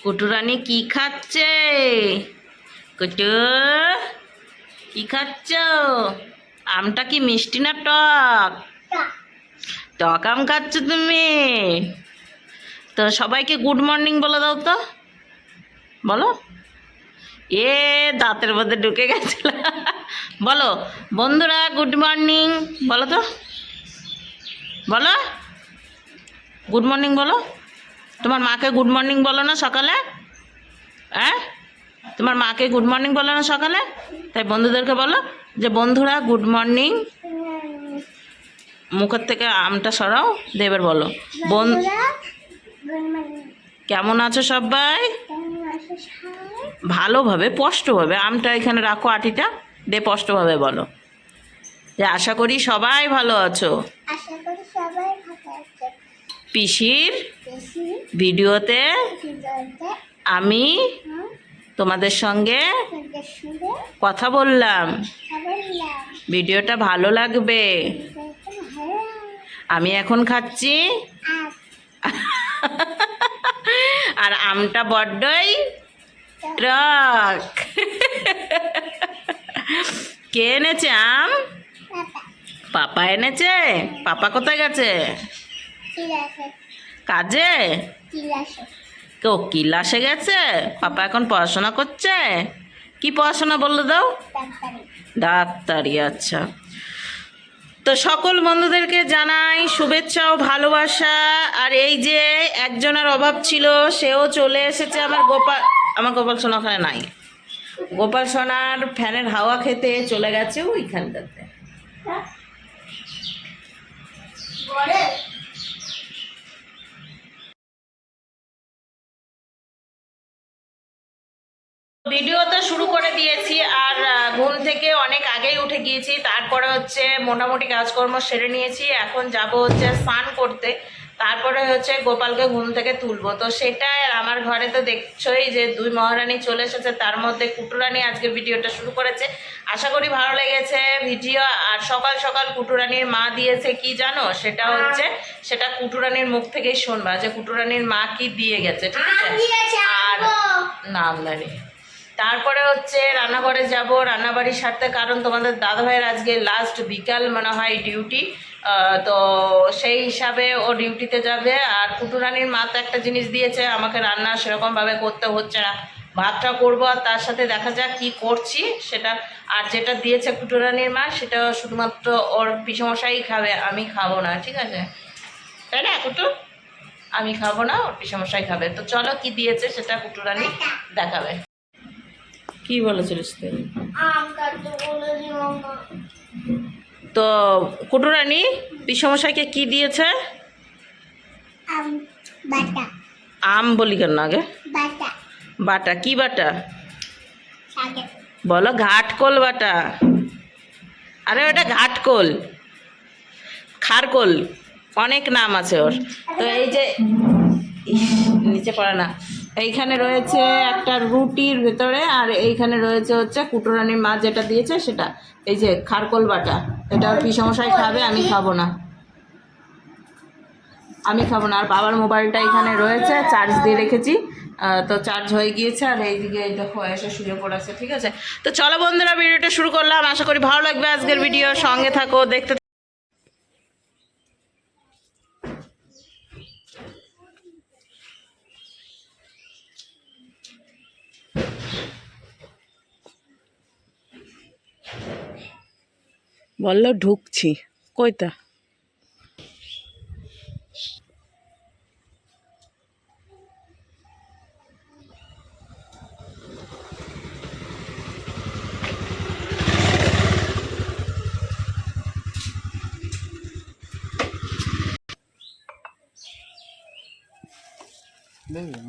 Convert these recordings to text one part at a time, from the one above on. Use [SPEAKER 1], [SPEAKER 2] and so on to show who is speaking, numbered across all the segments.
[SPEAKER 1] কুটুরানি কি খাচ্ছে? কুটু কি খাচ্ছ? আমটা কি মিষ্টি না টক? টক আম খাচ্ছ তুমি? তো সবাইকে গুড মর্নিং বলে দাও তো, বলো। এ দাঁতের মধ্যে ঢুকে গেছিল। বলো বন্ধুরা গুড মর্নিং বলো তো, বলো গুড মর্নিং বলো। তোমার মাকে গুড মর্নিং বলো না সকালে? হ্যাঁ, তোমার মাকে গুড মর্নিং বলো না সকালে? তাই বন্ধুদেরকে বলো যে বন্ধুরা গুড মর্নিং। মুখের থেকে আমটা সরাও, দেবার বলো কেমন আছো সবাই? ভালোভাবে স্পষ্টভাবে আমটা এখানে রাখো, আটিটা দে, স্পষ্টভাবে বলো যে আশা করি সবাই ভালো আছো। পিসির ভিডিওতে আমি তোমাদের সঙ্গে কথা বললাম, ভিডিওটা ভালো লাগবে। আমি এখন খাচ্ছি আর আমটা বড্ডই টক। কে এনেছে আম? পাপা এনেছে। পাপা কোথায় গেছে? কাজে। কেউ কিলাসে গেছে? পাপা এখন পড়াশোনা করছে। কি পড়াশোনা বললো দাও? ডাক্তারি। আচ্ছা, তো সকল বন্ধুদেরকে জানাই শুভেচ্ছা ও ভালোবাসা। আর এই যে একজনের অভাব ছিল, সেও চলে এসেছে। আমার গোপাল সোনা ওখানে নাই। গোপাল সোনার ফ্যানের হাওয়া খেতে চলে গেছে ওইখানটাতে। ভিডিওটা শুরু করে দিয়েছি আর ঘুম থেকে অনেক আগেই উঠে গিয়েছি। তারপরে হচ্ছে মোটামুটি কাজকর্ম সেরে নিয়েছি। এখন যাব হচ্ছে স্নান করতে, তারপরে হচ্ছে গোপালকে ঘুম থেকে তুলবো। তো সেটাই আমার ঘরে তো দেখছোই যে দুই মহারানী চলে এসেছে, তার মধ্যে কুটুরানি আজকে ভিডিওটা শুরু করেছে। আশা করি ভালো লেগেছে ভিডিও। আর সকাল সকাল কুটুরানির মা দিয়েছে কি জানো? সেটা হচ্ছে, সেটা কুটুরানির মুখ থেকেই শুনবা যে কুটুরানির মা কি দিয়ে গেছে, ঠিক আছে? আর নাম দাঁড়িয়ে তারপরে হচ্ছে রান্নাঘরে যাব, রান্নাবাড়ির সাথে, কারণ তোমাদের দাদাভাইয়ের আজকে লাস্ট বিকাল মনে হয় ডিউটি। তো সেই হিসাবে ও ডিউটিতে যাবে। আর কুটুরানির মা তো একটা জিনিস দিয়েছে আমাকে, রান্না সেরকমভাবে করতে হচ্ছে না, ভাতটা করবো আর তার সাথে দেখা যাক কি করছি সেটা। আর যেটা দিয়েছে কুটুরানির মা সেটা শুধুমাত্র ওর পিসমশাই খাবে, আমি খাবো না, ঠিক আছে? তাই না কুটু? আমি খাবো না, ওর পিসমশাই খাবে। তো চলো কি দিয়েছে সেটা কুটুরানি দেখাবে। কি বলেছিলিস তুই? তো কুটুরানি পিসমশাইকে কি দিয়েছে? আম বলি কেন আগে? বাটা। কি বাটা বলো? ঘাটকোল বাটা। আরে ওটা ঘাটকোল, খারকোল, অনেক নাম আছে ওর। তো এই যে নিচে পড়ে না, এইখানে রয়েছে একটা রুটির ভেতরে, আর এইখানে রয়েছে হচ্ছে কুটুরানির মা যেটা দিয়েছে সেটা, এই যে খারকোল বাটা। এটা পিসমশাই খাবে, আমি খাবো না, আমি খাবো না। আর বাবার মোবাইলটা এখানে রয়েছে, চার্জ দিয়ে রেখেছি, তো চার্জ হয়ে গিয়েছে। আর এইদিকে দেখো এসে শুয়ে পড়েছে, ঠিক আছে? তো চলো বন্ধুরা ভিডিওটা শুরু করলাম, আশা করি ভালো লাগবে আজকের ভিডিও, সঙ্গে থাকো, দেখতে। বললো ঢুকছি, কইতা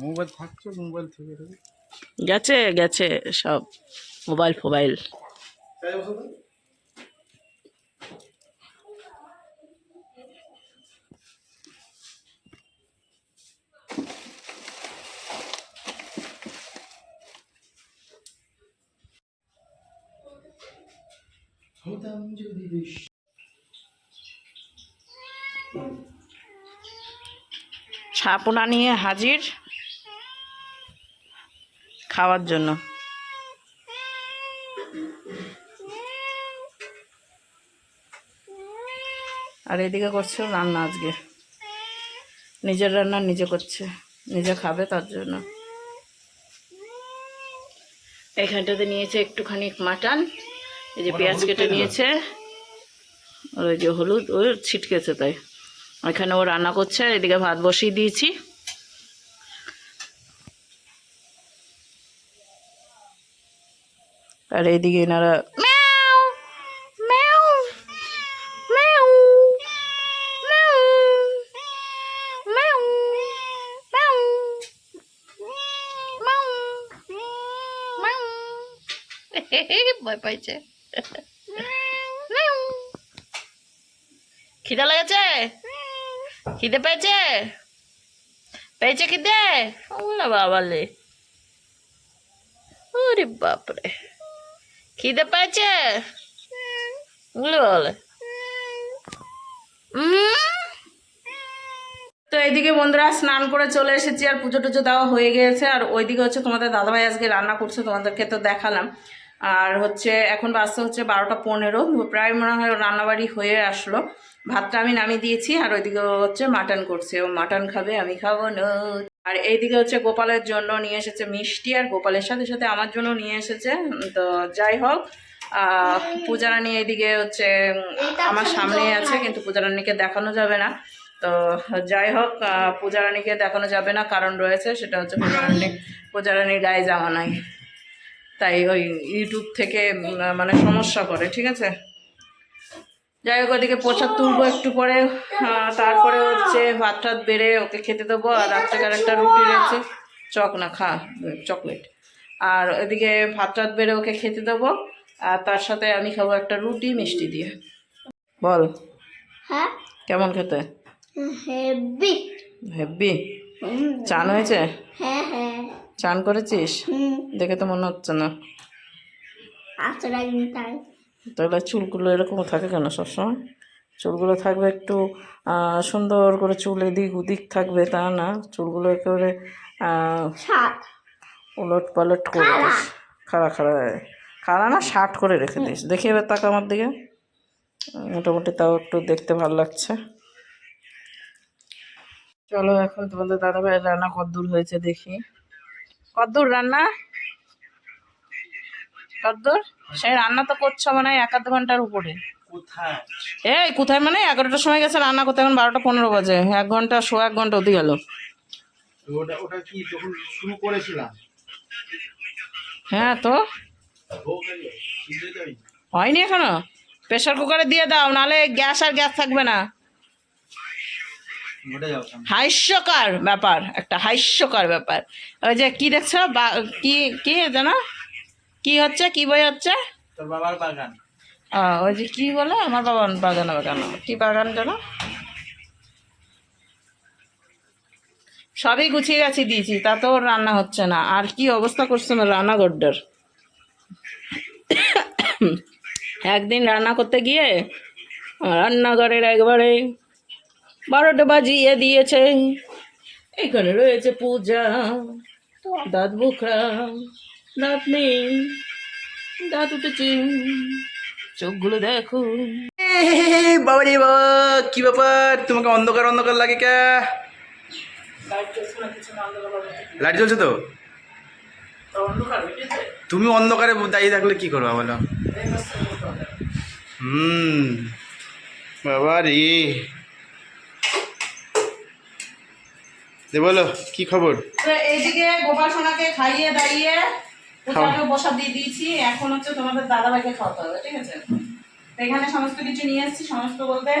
[SPEAKER 1] মোবাইল থাকছে, মোবাইল থেকে গেছে গেছে সব মোবাইল ফোবাইল। ছাপনা নিয়ে হাজির। খাওয়ার জন্য। আর এদিকে করছে রান্না, আজকে নিজের রান্না নিজে করছে, নিজে খাবে তার জন্য। এইখানটাতে নিয়েছে একটুখানি মাটন, এই যে পেঁয়াজ কেটে নিয়েছে, আর ওই যে হলুদ ওই ছিটকেছে, তাই ওইখানে ও রান্না করছে। এদিকে ভাত বসিয়ে দিয়েছি। আর এইদিকে এনারা ভয় পাইছে। খিদে লেগেছে, খিদে পেয়েছে, পেয়েছে খিদে? ওলা বাবালে, ওরে বাপরে, খিদে পেয়েছে ওলে বাবালে। তো এইদিকে বন্ধুরা স্নান করে চলে এসেছি, আর পুজো টুজো দেওয়া হয়ে গিয়েছে। আর ওইদিকে হচ্ছে তোমাদের দাদাভাই আজকে রান্না করছে, তোমাদেরকে তো দেখালাম। আর হচ্ছে এখন বাজতে হচ্ছে 12টা 15, প্রায় মনে হয় রান্নাবাড়ি হয়ে আসলো। ভাতটা আমি নামিয়ে দিয়েছি, আর ওইদিকে হচ্ছে মাটন করছে, ও মাটন খাবে, আমি খাবো না। আর এইদিকে হচ্ছে গোপালের জন্য নিয়ে এসেছে মিষ্টি, আর গোপালের সাথে সাথে আমার জন্য নিয়ে এসেছে। তো যাই হোক, পূজারানী এইদিকে হচ্ছে আমার সামনে আছে, কিন্তু পূজারানীকে দেখানো যাবে না। তো যাই হোক, পূজারানীকে দেখানো যাবে না, কারণ রয়েছে, সেটা হচ্ছে পূজারানীর গায়ে জামা নাই, তাই ওই ইউটিউব থেকে মানে সমস্যা করে, ঠিক আছে। যাই হোক, ওদিকে প্রসাদ তুলবো একটু পরে, তারপরে হচ্ছে ভাত টাত বেড়ে ওকে খেতে দেবো। আর রাত্রেকার একটা রুটি রয়েছে, চকলেট। আর ওইদিকে ভাত টাত বেড়ে ওকে খেতে দেবো, আর তার সাথে আমি খাবো একটা রুটি মিষ্টি দিয়ে। বল
[SPEAKER 2] হ্যাঁ
[SPEAKER 1] কেমন খেতে?
[SPEAKER 2] Heavy
[SPEAKER 1] heavy. চান হয়েছে?
[SPEAKER 2] হ্যাঁ হ্যাঁ।
[SPEAKER 1] চান করেছিস? দেখে তো মনে হচ্ছে না। তাহলে চুলগুলো এরকম থাকে কেন সবসময়? চুলগুলো থাকবে একটু সুন্দর করে, চুল এদিক ওদিক থাকবে, তা না, চুলগুলো একেবারে উলট পালট করে দিস, খাড়া না শার্ট করে রেখে দিস। দেখি এবার তাকা আমার দিকে, মোটামুটি তাও একটু দেখতে ভালো লাগছে। চলো এখন তোমাদের দাদাভাই রান্না কদ্দূর হয়েছে দেখি। কদ্দূর রান্না? কদ্দূর? সেই রান্না তো করছো মানে 1-2 ঘন্টার উপরে। এই কোথায় মানে 11টার সময় গেছে রান্না করতে, এখন 12টা 15 বাজে, 1 ঘন্টা 1 ঘন্টা অতি গেল।
[SPEAKER 3] ওটা কি যখন শুরু করেছিলাম?
[SPEAKER 1] হ্যাঁ তো হয়নি এখনো। প্রেশার কুকারে দিয়ে দাও, নাহলে গ্যাস আর গ্যাস থাকবে না। হাস্যকর ব্যাপার, একটা হাস্যকর ব্যাপার। ওই যে কি দেখছো, কি কি জানো কি হচ্ছে, কি বই হচ্ছে?
[SPEAKER 3] তোর বাবার বাগান।
[SPEAKER 1] ওই যে কি বলে, আমার বাগান, বাগান কি বাগান জানো? সবই গুছিয়ে গাছি দিয়েছি, তাতেও রান্না হচ্ছে না। আর কি অবস্থা করছে না রান্নাঘরটার। একদিন রান্না করতে গিয়ে রান্নাঘরের একবারে 12টা বাজিয়ে দিয়েছে। এখানে রয়েছে পূজা, দাঁত বোখরা, দাঁত নেই, দাঁত উঠেছে, চোখগুলো দেখো।
[SPEAKER 3] বাবা রে বাবা, কি ব্যাপার? তোমাকে অন্ধকার অন্ধকার লাগে কে? লাইট জ্বলছে তো? তুমি অন্ধকারে দাঁড়িয়ে থাকলে কি করবা বলো? বাবা রে, বলো কি খবর?
[SPEAKER 1] এইদিকে গোপাল সোনাকে খাইয়ে দাঁড়িয়ে বসা দিয়ে দিয়েছি। এখন হচ্ছে তোমাদের দাদাভাইকে খাওয়াতে হবে, ঠিক আছে। এখানে সমস্ত কিছু নিয়ে এসেছি, সমস্ত বলতে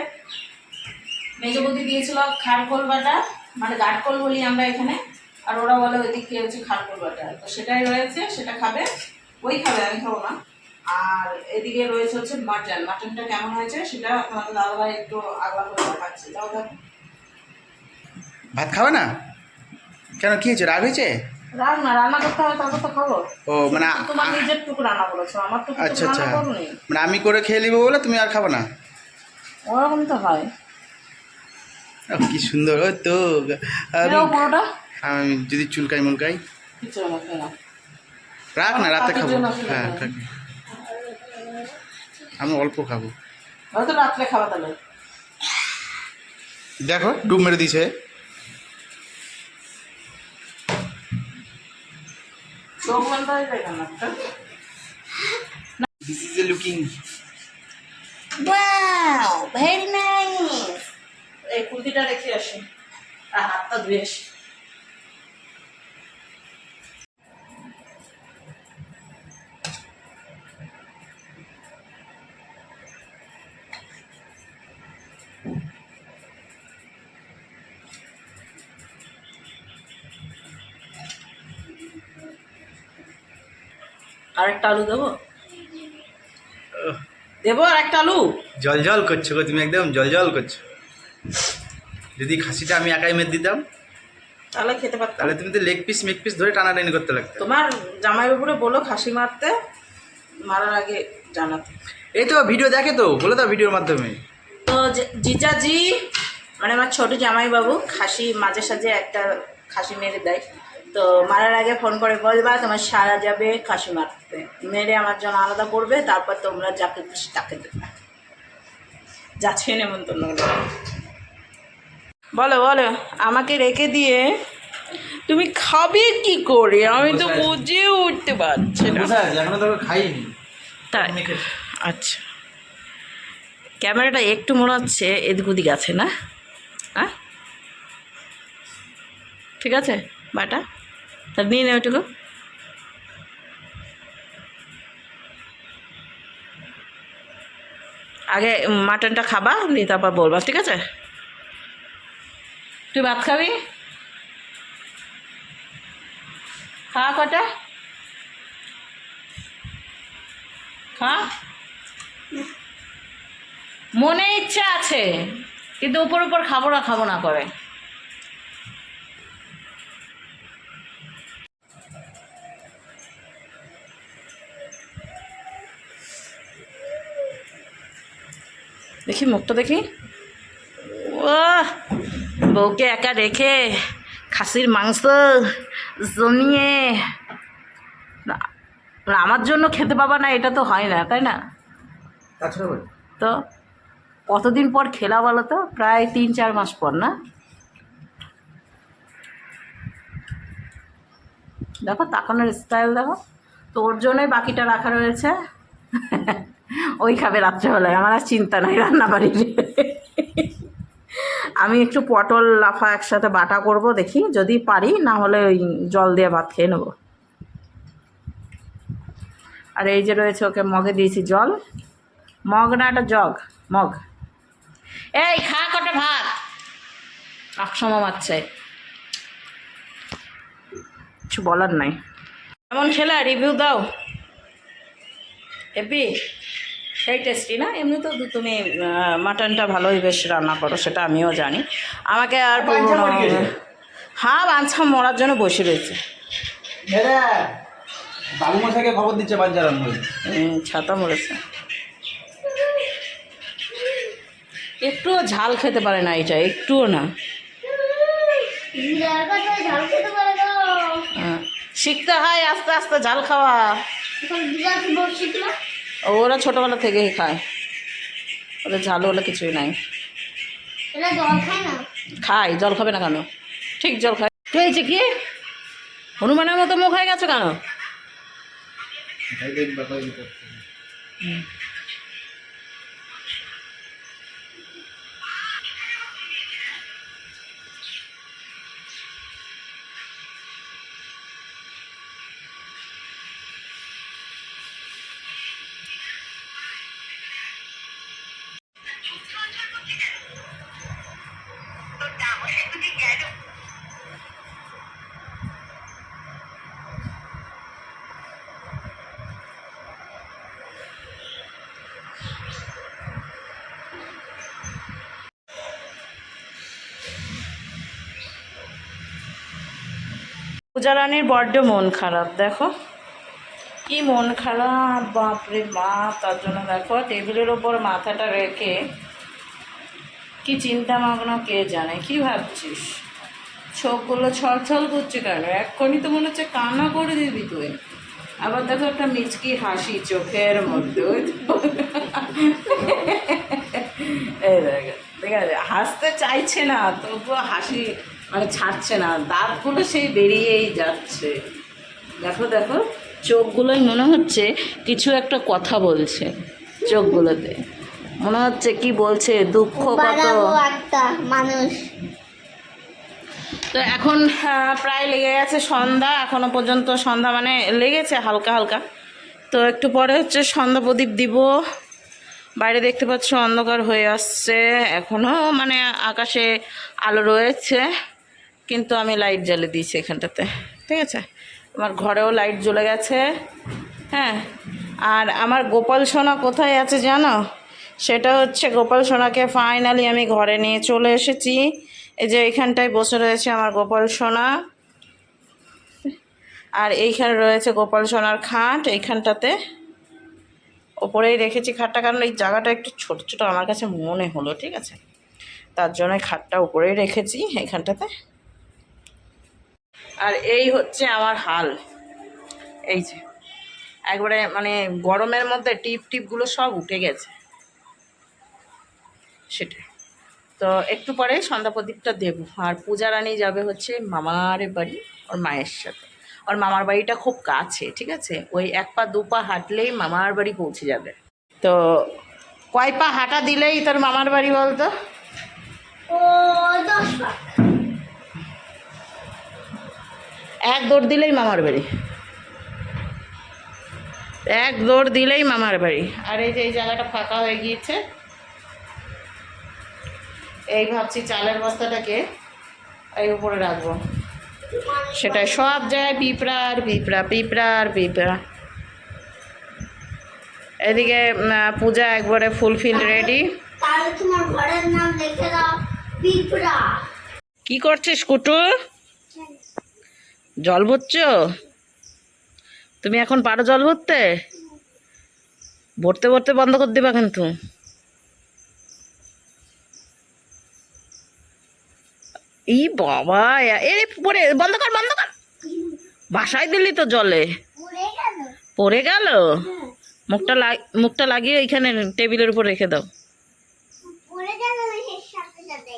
[SPEAKER 1] মেজবুদ্ধি দিয়েছিল খারকোল বাটা, মানে গাটকোল বলি আমরা এখানে, আর ওরা বলে ওইদিকে হচ্ছে খারকোল বাটা। তো সেটাই রয়েছে, সেটা খাবে, ওই খাবে, আমি খাবো না। আর এদিকে রয়েছে হচ্ছে মাটনটা কেমন হয়েছে সেটা তোমাদের দাদাভাই একটু আগলা করে দেখাচ্ছে। যাও দেখো।
[SPEAKER 3] ভাত খাবে না কেন? কি হয়েছে? রাগ হয়েছে?
[SPEAKER 1] রান্না করতে হবে, তারপর তো খাবো।
[SPEAKER 3] ও মানে
[SPEAKER 1] তোমার নিজের টুকু রান্না করেছো, আমার তো
[SPEAKER 3] আচ্ছা আচ্ছা,
[SPEAKER 1] রান্না করোনি।
[SPEAKER 3] মানে আমি করে খেয়ে নিবো বলে তুমি আর খাবো না?
[SPEAKER 1] ওরকম তো হয়।
[SPEAKER 3] কি সুন্দর। ওই তো
[SPEAKER 1] পুরোটা
[SPEAKER 3] আমি যদি চুলকাই মুলকাই
[SPEAKER 1] কিছু না।
[SPEAKER 3] রাখ না, রাতে
[SPEAKER 1] রাতের
[SPEAKER 3] খাবো।
[SPEAKER 1] জন্য ফেলে
[SPEAKER 3] হ্যাঁ
[SPEAKER 1] দাও।
[SPEAKER 3] থাক। আমি অল্প খাবো।
[SPEAKER 1] হয়তো রাত্রে খাওয়া তাহলে।
[SPEAKER 3] দেখো ডুব মেরে দিছে।
[SPEAKER 1] চোখ বন্ধ হয়ে যায় কেন একটা?
[SPEAKER 3] This is a looking.
[SPEAKER 1] Wow, very nice. এই কুর্তিটা রেখে আসি আর হাতটা ধুয়ে আসি। আরেকটা আলু দেবো? দেবো আর একটা আলু?
[SPEAKER 3] জল জল করছো গো তুমি, একদম জল জল করছো। যদি খাসিটা আমি একাই মেরে দিতাম
[SPEAKER 1] তাহলে খেতে পারতাম।
[SPEAKER 3] তাহলে তুমি তো লেগ পিস মেগ পিস ধরে টানাটানি করতে লাগতো।
[SPEAKER 1] তোমার জামাইবাবুরে বলো খাসি মারতে, মারার আগে জানাতে।
[SPEAKER 3] এই তো ভিডিও দেখে তো, বলে দাও ভিডিওর মাধ্যমে।
[SPEAKER 1] তো জিজাজি মানে আমার ছোট জামাইবাবু খাসি মাঝে সাঝে একটা খাসি মেরে দেয়, তো মারার আগে ফোন করে বলবা তোমার সারা যাবে খাসি মারতে, মেরে আমার জন্য আলাদা করবে, তারপর তোমরা যাকে খুশি তাকে দেবে। যাচ্ছে নেমন্তন্ন করবে। বলো বলো, আমাকে রেখে দিয়ে তুমি খাবে কি করে? আমি তো বুঝে উঠতে পারছি না।
[SPEAKER 3] এখনো তো খাইনি।
[SPEAKER 1] তাই? আচ্ছা, ক্যামেরাটা একটু মনে হচ্ছে এদিক ওদিক আছে না? হ্যাঁ ঠিক আছে, বাটা তা নিয়ে নেও ওইটুকু। আগে মাটনটা খাবা, দিয়ে তারপর বলবা, ঠিক আছে? তুই ভাত খাবি? খা কটা, খা। মনে ইচ্ছা আছে কিন্তু উপর উপর খাবো না করে। দেখি মুখটা দেখি। ও বউকে একা রেখে খাসির মাংস জমিয়ে আমার জন্য খেতে পাবা না, এটা তো হয় না, তাই না? তো কতদিন পর খেলা বলো তো? প্রায় 3-4 মাস পর না? দেখো তাকানোর স্টাইল দেখো। তো ওর জন্যই বাকিটা রাখা রয়েছে। ওই খাবে রাত্রেবেলায়, আমার আর চিন্তা নাই রান্না বাড়ির। আমি একটু পটল লাফা একসাথে বাটা করব, দেখি যদি পারি, না হলে ওই জল দিয়ে ভাত খেয়ে নেবো। আর এই যে রয়েছে, ওকে মগে দিয়েছি জল, মগ না একটা জগ, মগ। এই খা কটা ভাত, একসময় মারছে, কিছু বলার নাই। কেমন খেলা, রিভিউ দাও। হেপি, সেই টেস্টি না? এমনি তো তুমি মাটনটা ভালোই বেশ রান্না করো, সেটা আমিও জানি। আমাকে আর হ্যাঁ, বাঞ্ছা মরার জন্য বসে রয়েছে।
[SPEAKER 3] বাবু মশাইকে খবর দিচ্ছে বাচ্চা রান্না।
[SPEAKER 1] ছাতা মরেছে, একটুও ঝাল খেতে পারে না এটা, একটুও না। শিখতে হয় আস্তে আস্তে ঝাল খাওয়া। ওরা ছোটবেলা থেকেই খায়, ওদের ঝাল হলে কিছুই নাই। খায়, জল খাবে না কেন? ঠিক জল খায়। কি হয়েছে, কি হনুমানের মতো মুখ হয়ে গেছে কেন? পূজা রানীর বড্ড মন খারাপ, দেখো কি মন খারাপ, বাপরে বাপ। তার জন্য দেখো টেবিলের ওপর মাথাটা রেখে কি চিন্তা মগ্ন কে জানে। কি ভাবছিস? চোখগুলো ছলছল করছে কেন? এক্ষুনি তো মনে হচ্ছে কান্না করে দিবি তুই। আবার দেখো একটা মিচকি হাসি চোখের মধ্যে, ওই তো। এই দেখো, ঠিক আছে, হাসতে চাইছে না তবুও হাসি মানে ছাড়ছে না, দাঁতগুলো সেই বেরিয়েই যাচ্ছে। দেখো দেখো, চোখগুলোই মনে হচ্ছে কিছু একটা কথা বলছে, চোখগুলোতে মনে হচ্ছে কি বলছে, দুঃখ কত।
[SPEAKER 2] বানাবো একটা মানুষ।
[SPEAKER 1] তো এখন প্রায় লেগে গেছে সন্ধ্যা, এখনো পর্যন্ত সন্ধ্যা মানে লেগেছে হালকা হালকা। তো একটু পরে হচ্ছে সন্ধ্যা প্রদীপ দিব। বাইরে দেখতে পাচ্ছ অন্ধকার হয়ে আসছে, এখনও মানে আকাশে আলো রয়েছে, কিন্তু আমি লাইট জ্বালিয়ে দিয়েছি এখানটাতে, ঠিক আছে। আমার ঘরেও লাইট জ্বলে গেছে, হ্যাঁ। আর আমার গোপাল সোনা কোথায় আছে জানো? সেটা হচ্ছে গোপাল সোনাকে ফাইনালি আমি ঘরে নিয়ে চলে এসেছি। এই যে এইখানটায় বসে রয়েছে আমার গোপাল সোনা, আর এইখানে রয়েছে গোপাল সোনার খাট, এইখানটাতে ওপরেই রেখেছি খাটটা, কারণ এই জায়গাটা একটু ছোট ছোট আমার কাছে মনে হলো, ঠিক আছে, তার জন্য খাটটা উপরেই রেখেছি এইখানটাতে। আর এই হচ্ছে আমার হাল, এই যে একবারে মানে গরমের মধ্যে টিপ টিপগুলো সব উঠে গেছে, সেটা। তো একটু পরে সন্ধ্যা প্রদীপটা দেবো। আর পূজা রানী যাবে হচ্ছে মামার বাড়ি ওর মায়ের সাথে। ওর মামার বাড়িটা খুব কাছে, ঠিক আছে, ওই 1 পা 2 পা হাঁটলেই মামার বাড়ি পৌঁছে যাবে। তো কয় পা হাঁটা দিলেই তোর মামার বাড়ি বলতো?
[SPEAKER 2] ও 10 পা।
[SPEAKER 1] 1 দৌড় দিলেই মামার বাড়ি, 1 দৌড় দিলেই মামার বাড়ি। আর এই যে এই জায়গাটা ফাঁকা হয়ে গিয়েছে, এই ভাবছি চালের বস্তাটাকে এই উপরে রাখবো, সেটাই সব জায়গায় পিঁপড়া আর পিঁপড়া, পিঁপড়া আর পিঁপড়া। এদিকে পূজা একবারে ফুলফিল রেডি।
[SPEAKER 2] তাহলে তোমার ঘরের নাম লিখে দাও পিঁপড়া।
[SPEAKER 1] কি করছিস কুটু? জল ভরছো? তুমি এখন পারো জল ভরতে? ভরতে ভরতে বন্ধ করে দিবা কিন্তু। ই বাবা, এ পরে বন্ধ কর, বন্ধ কর, বাসায় দিলি তো জলে
[SPEAKER 2] উড়ে গেল।
[SPEAKER 1] পড়ে গেল। মুখটা লাগিয়ে এইখানে টেবিলের উপর রেখে দাও।
[SPEAKER 2] উড়ে গেল এর সাথে সাথে।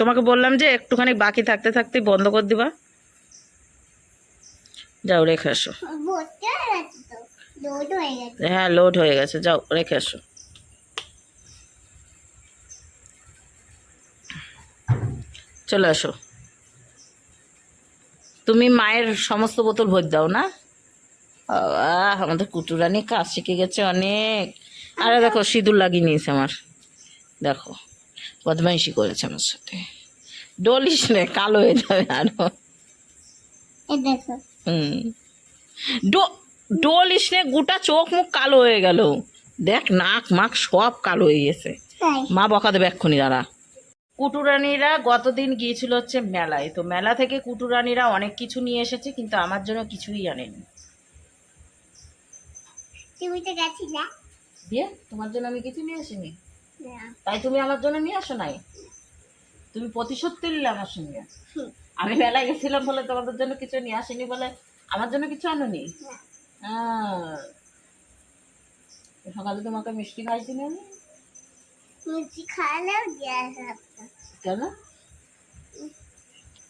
[SPEAKER 1] তোমাকে বললাম যে একটুখানি বাকি থাকতে থাকতে বন্ধ করে দিবা। যাও রেখে আসো।
[SPEAKER 2] ভর্তি হয়ে গেছে তো, লোড হয়ে গেছে।
[SPEAKER 1] হ্যাঁ লোড হয়ে গেছে, যাও রেখে আসো। চলে আসো। তুমি মায়ের সমস্ত বোতল ভরে দাও না? বাবা, আমাদের কুটুরানি কাজ শিখে গেছে অনেক। আরে দেখো সিঁদুর লাগিয়ে নিয়েছে আমার, দেখো বদমাইশি করেছে আমার সাথে। ডলিস নে, কালো হয়ে যাবে আরো।
[SPEAKER 2] এই দেখো।
[SPEAKER 1] ডলিস নে, গোটা চোখ মুখ কালো হয়ে গেল, দেখ নাক মাক সব কালো হয়ে গেছে।
[SPEAKER 2] তাই
[SPEAKER 1] মা বকা দেবে এক্ষুনি, দাঁড়া। কুটুরানিরা গতদিন গিয়েছিল হচ্ছে মেলায়, তো মেলা থেকে কুটুরানিরা অনেক কিছু নিয়ে এসেছে, কিন্তু আমার জন্য কিছুই আনেনি।
[SPEAKER 2] তুমি তো গেছিলে
[SPEAKER 1] দিয়ে তোমার জন্য আমি কিছু নিয়ে আসিনি,
[SPEAKER 2] না।
[SPEAKER 1] তাই তুমি আমার জন্য নিয়ে আসো নাই? তুমি প্রতিশোধ তুললে আমার সঙ্গে। আমি মেলায় গেছিলাম বলে তোমাদের জন্য কিছু নিয়ে আসিনি বলে আমার জন্য কিছু আনোনি? সকালে তোমাকে মিষ্টি খাইছি না আমি?
[SPEAKER 2] মিষ্টি খাওয়ালেও গ্যাস হবে।
[SPEAKER 1] কেন?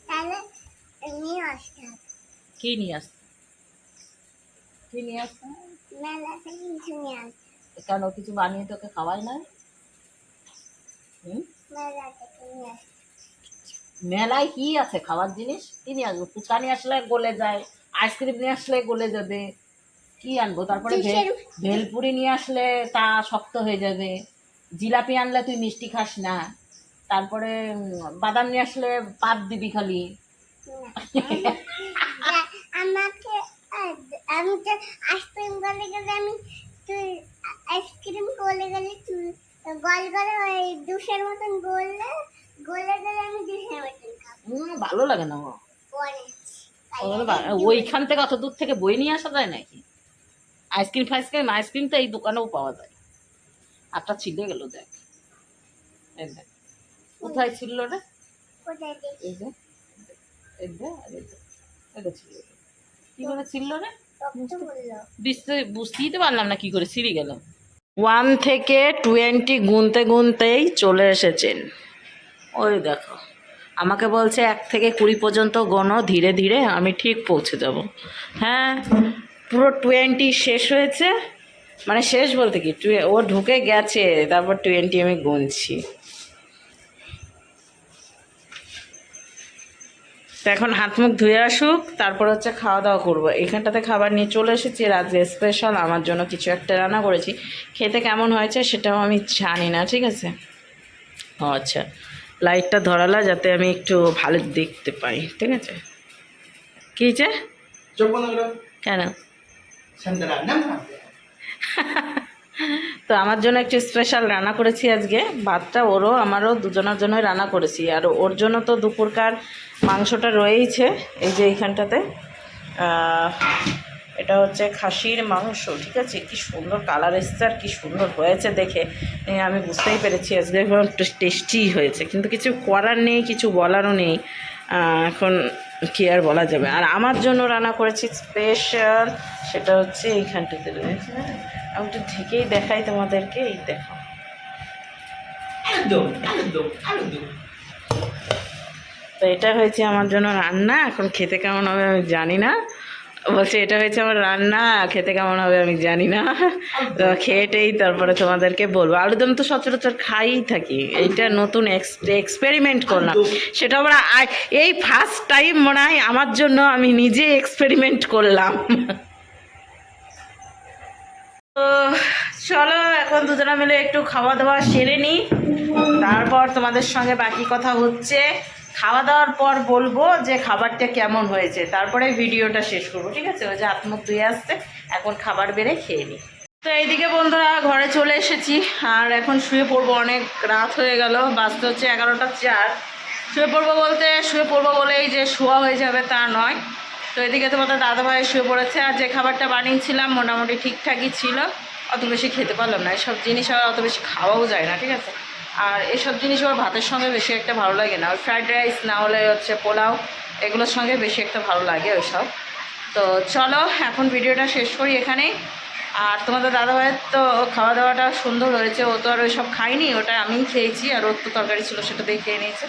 [SPEAKER 2] তাহলে নিয়ে আসতে হবে।
[SPEAKER 1] কি নিয়ে আসতে? কি নিয়ে আসতে?
[SPEAKER 2] মেলা থেকে কিছু নিয়ে আসতে।
[SPEAKER 1] কেন কিছু বানিয়ে তোকে খাওয়াই না?
[SPEAKER 2] মেলা থেকে নিয়ে আসতে।
[SPEAKER 1] মেলায় কি আছে খাবার জিনিস? কি নিয়ে আসবো? ফুচকা নিয়ে আসলে গলে যায়, আইসক্রিম নিয়ে আসলে গলে যাবে, কি আনবো? তারপরে ভেলপুরি নিয়ে আসলে তা শক্ত হয়ে যাবে, জিলাপি আনলে তুই মিষ্টি খাস না, তারপরে বাদাম নিয়ে আসলে পাত দিবি খালি।
[SPEAKER 2] আমাকে আমি তো আইসক্রিম গলে গেলে আমি তুই আইসক্রিম গলে গেলে তুই গল গলে ওই দুশের মতন গলে গলে গেলে আমি দুশের মতন খাবো।
[SPEAKER 1] ভালো লাগে না ওইখান থেকে অত দূর থেকে বই নিয়ে আসা যায় নাকি? আইসক্রিম ফাইসক্রিম, আইসক্রিম তো এই দোকানেও পাওয়া যায়। আটটা ছিঁড়ে গেল, দেখ এই দেখ কোথায় ছিল রে, এই যে এই যে আর এই যে এটা ছিল, কি করে ছিল রে?
[SPEAKER 2] রক্ত বললো
[SPEAKER 1] বুঝতেই তো পারলাম না কি করে সিঁড়ি গেল। 1 থেকে 20 গুনতে গুনতেই চলে এসেছেন। ওই দেখো আমাকে বলছে 1 থেকে 20 পর্যন্ত গোনো, ধীরে ধীরে আমি ঠিক পৌঁছে যাব। হ্যাঁ পুরো 20 শেষ হয়েছে, মানে শেষ বলতে কি ও ঢুকে গেছে, তারপর 20 আমি গুনছি। তো এখন হাত মুখ ধুয়ে আসুক, তারপর হচ্ছে খাওয়া দাওয়া করবো। এখানটাতে খাবার নিয়ে চলে এসেছি, রাত্রে স্পেশাল আমার জন্য কিছু একটা রান্না করেছি। খেতে কেমন হয়েছে সেটাও আমি জানি না, ঠিক আছে। ও আচ্ছা, লাইটটা ধরালা যাতে আমি একটু ভালো দেখতে পাই, ঠিক আছে। কী হয়েছে?
[SPEAKER 3] চোখ বন্ধ করো।
[SPEAKER 1] কেন?
[SPEAKER 3] শান্তরা নাম না।
[SPEAKER 1] তো আমার জন্য একটু স্পেশাল রান্না করেছি আজকে। ভাতটা ওরও আমারও দুজনের জন্যই রান্না করেছি, আর ওর জন্য তো দুপুরকার মাংসটা রয়েইছে। এই যে এইখানটাতে এটা হচ্ছে খাসির মাংস, ঠিক আছে। কি সুন্দর কালার এসছে আর কি সুন্দর হয়েছে দেখে আমি বুঝতেই পেরেছি আজকে টেস্টি হয়েছে, কিন্তু কিছু করার নেই, কিছু বলারও নেই। এখন কি আর বলা যাবে। আর আমার জন্য রান্না করেছি স্পেশাল, সেটা হচ্ছে এইখানটাতে রয়েছে। আমি একটু ঢেকেই দেখাই তোমাদেরকে, এই দেখো। তো এটা হয়েছে আমার জন্য রান্না। এখন খেতে কেমন হবে আমি জানি না। বলছে এটা হয়েছে আমার রান্না, খেতে কেমন হবে আমি জানি না। তো খেয়েটেই তারপরে তোমাদেরকে বলবো। আলুদম তো সচরাচর খাইই থাকি, এইটা নতুন এক্সপেরিমেন্ট করলাম। সেটা আবার এই ফার্স্ট টাইম মনে হয় আমার জন্য আমি নিজে এক্সপেরিমেন্ট করলাম। তো চলো এখন দুজনে মিলে একটু খাওয়া দাওয়া সেরে নিই, তারপর তোমাদের সঙ্গে বাকি কথা হচ্ছে। খাওয়া দাওয়ার পর বলবো যে খাবারটা কেমন হয়েছে, তারপরে ভিডিওটা শেষ করবো, ঠিক আছে। ওই যে হাত মুখ ধুয়ে আসছে, এখন খাবার বেড়ে খেয়ে নিই। তো এইদিকে বন্ধুরা ঘরে চলে এসেছি, আর এখন শুয়ে পড়বো। অনেক রাত হয়ে গেল, বাজতে হচ্ছে 11টা 4। শুয়ে পড়বো বলেই যে শোয়া হয়ে যাবে তা নয়। তো এদিকে তোমাদের দাদাভাই শুয়ে পড়েছে, আর যে খাবারটা বানিয়েছিলাম মোটামুটি ঠিকঠাকই ছিল, অত বেশি খেতে পারলাম না। এসব জিনিস আবার অত বেশি খাওয়াও যায় না, ঠিক আছে। আর এসব জিনিস আবার ভাতের সঙ্গে বেশি একটা ভালো লাগে না। ওই ফ্রাইড রাইস না হলে হচ্ছে পোলাও, এগুলোর সঙ্গে বেশি একটা ভালো লাগে ওইসব। তো চলো এখন ভিডিওটা শেষ করি এখানেই। আর তোমাদের দাদাভাইয়ের তো খাওয়া দাওয়াটা সুন্দর হয়েছে, ও তো আর ওইসব খাইনি, ওটা আমিই খেয়েছি, আর ওর তো তরকারি ছিল সেটা দিয়ে খেয়ে নিয়েছে।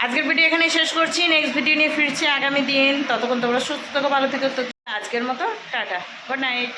[SPEAKER 1] আজকের ভিডিও এখানেই শেষ করছি, নেক্সট ভিডিও নিয়ে ফিরছি আগামী দিন। ততক্ষণ তোমরা সুস্থ থেকো, ভালো থেকো। তো আজকের মতো টাটা, গুড নাইট।